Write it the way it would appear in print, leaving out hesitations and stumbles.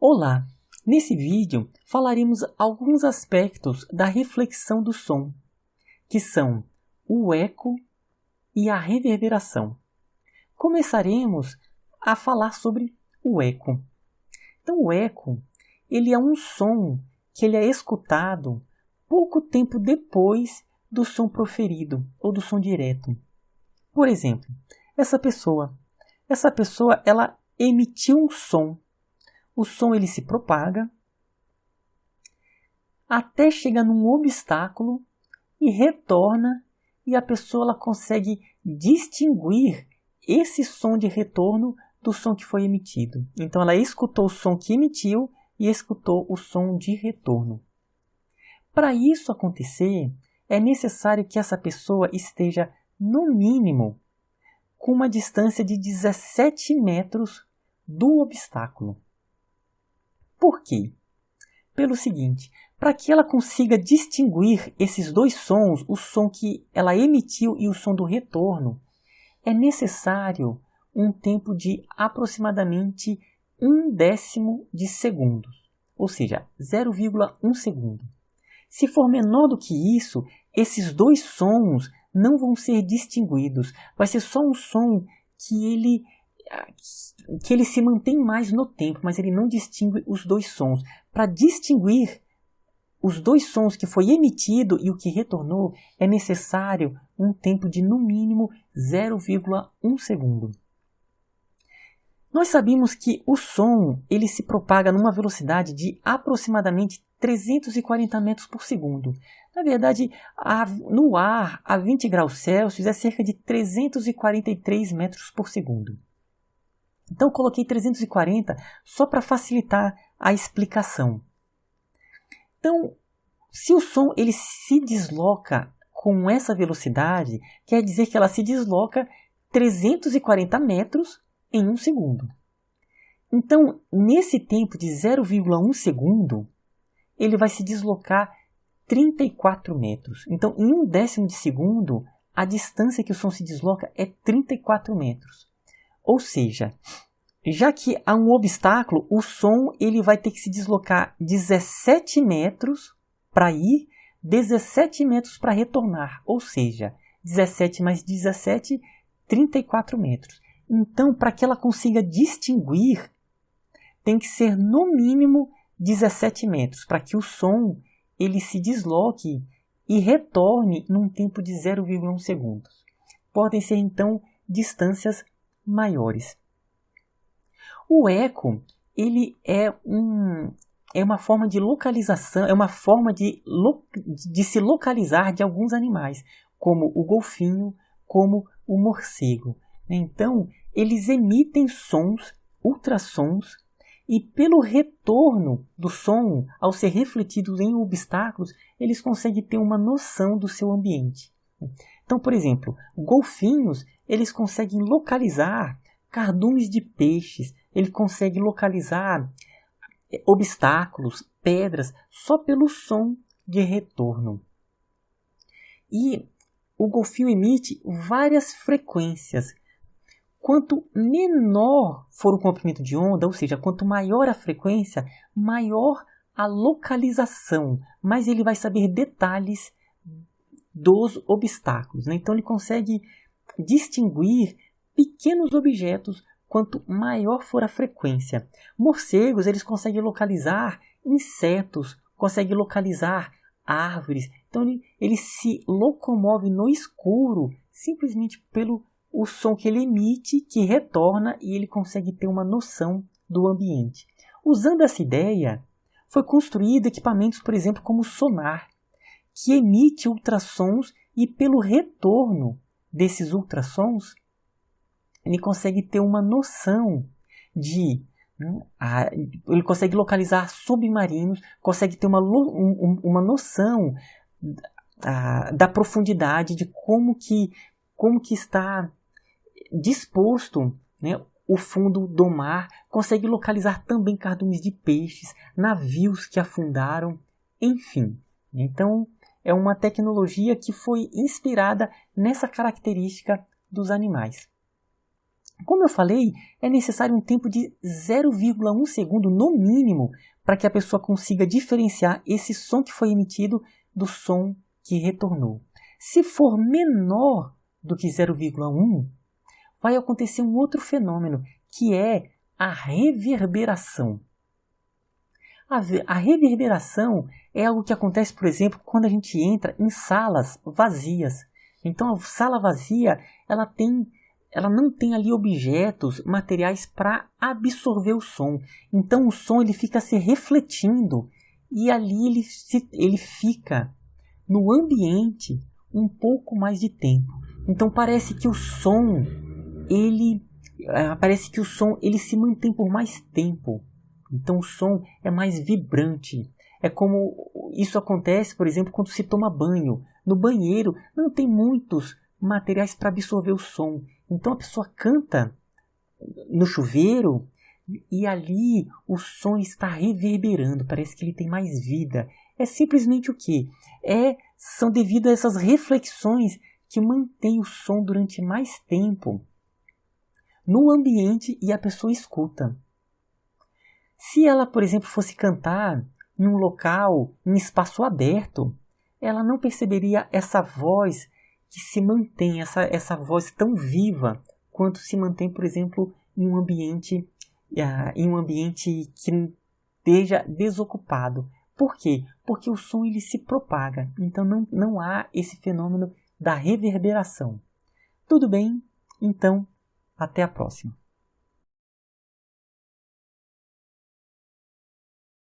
Olá! Nesse vídeo falaremos alguns aspectos da reflexão do som, que são o eco e a reverberação. Começaremos a falar sobre o eco. Então, o eco ele é um som que ele é escutado pouco tempo depois do som proferido ou do som direto. Por exemplo, essa pessoa ela emitiu um som. O som ele se propaga até chegar num obstáculo e retorna, e a pessoa ela consegue distinguir esse som de retorno do som que foi emitido. Então ela escutou o som que emitiu e escutou o som de retorno. Para isso acontecer, é necessário que essa pessoa esteja, no mínimo, com uma distância de 17 metros do obstáculo. Por quê? Pelo seguinte, para que ela consiga distinguir esses dois sons, o som que ela emitiu e o som do retorno, é necessário um tempo de aproximadamente 1/10 de segundo, ou seja, 0,1 segundo. Se for menor do que isso, esses dois sons não vão ser distinguidos. Vai ser só um som que ele se mantém mais no tempo, mas ele não distingue os dois sons. Para distinguir os dois sons que foi emitido e o que retornou, é necessário um tempo de, no mínimo, 0,1 segundo. Nós sabemos que o som ele se propaga numa velocidade de aproximadamente 340 metros por segundo. Na verdade, no ar, a 20 graus Celsius, é cerca de 343 metros por segundo. Então, eu coloquei 340 só para facilitar a explicação. Então, se o som ele se desloca com essa velocidade, quer dizer que ela se desloca 340 metros em 1 segundo. Então, nesse tempo de 0,1 segundo, ele vai se deslocar 34 metros. Então, em 1/10 de segundo, a distância que o som se desloca é 34 metros. Ou seja, já que há um obstáculo, o som ele vai ter que se deslocar 17 metros para ir, 17 metros para retornar. Ou seja, 17 mais 17, 34 metros. Então, para que ela consiga distinguir, tem que ser no mínimo 17 metros, para que o som ele se desloque e retorne num tempo de 0,1 segundos. Podem ser, então, distâncias maiores. O eco ele é uma forma de localização, é uma forma de se localizar de alguns animais, como o golfinho, como o morcego. Então, eles emitem sons, ultrassons, e pelo retorno do som, ao ser refletido em obstáculos, eles conseguem ter uma noção do seu ambiente. Então, por exemplo, golfinhos, eles conseguem localizar cardumes de peixes, ele consegue localizar obstáculos, pedras, só pelo som de retorno. E o golfinho emite várias frequências. Quanto menor for o comprimento de onda, ou seja, quanto maior a frequência, maior a localização, mais ele vai saber detalhes dos obstáculos, né? Então ele consegue distinguir pequenos objetos quanto maior for a frequência. Morcegos, eles conseguem localizar insetos, conseguem localizar árvores. Então ele se locomove no escuro simplesmente pelo o som que ele emite, que retorna, e ele consegue ter uma noção do ambiente. Usando essa ideia, foi construído equipamentos, por exemplo, como o sonar, que emite ultrassons e pelo retorno desses ultrassons, ele consegue ter uma noção ele consegue localizar submarinos, consegue ter uma noção da profundidade, de como que está disposto, né, o fundo do mar, consegue localizar também cardumes de peixes, navios que afundaram, enfim. Então, é uma tecnologia que foi inspirada nessa característica dos animais. Como eu falei, é necessário um tempo de 0,1 segundo no mínimo para que a pessoa consiga diferenciar esse som que foi emitido do som que retornou. Se for menor do que 0,1, vai acontecer um outro fenômeno, que é a reverberação. A reverberação é algo que acontece, por exemplo, quando a gente entra em salas vazias. Então, a sala vazia, ela não tem ali objetos, materiais para absorver o som. Então, o som ele fica se refletindo e ali ele fica no ambiente um pouco mais de tempo. Então, parece que o som ele se mantém por mais tempo. Então o som é mais vibrante. É como isso acontece, por exemplo, quando se toma banho. No banheiro não tem muitos materiais para absorver o som. Então a pessoa canta no chuveiro e ali o som está reverberando. Parece que ele tem mais vida. É simplesmente o quê? São devido a essas reflexões que mantêm o som durante mais tempo no ambiente e a pessoa escuta. Se ela, por exemplo, fosse cantar em um local, em um espaço aberto, ela não perceberia essa voz que se mantém, essa voz tão viva quanto se mantém, por exemplo, em um ambiente que esteja desocupado. Por quê? Porque o som ele se propaga, então não há esse fenômeno da reverberação. Tudo bem? Então, até a próxima.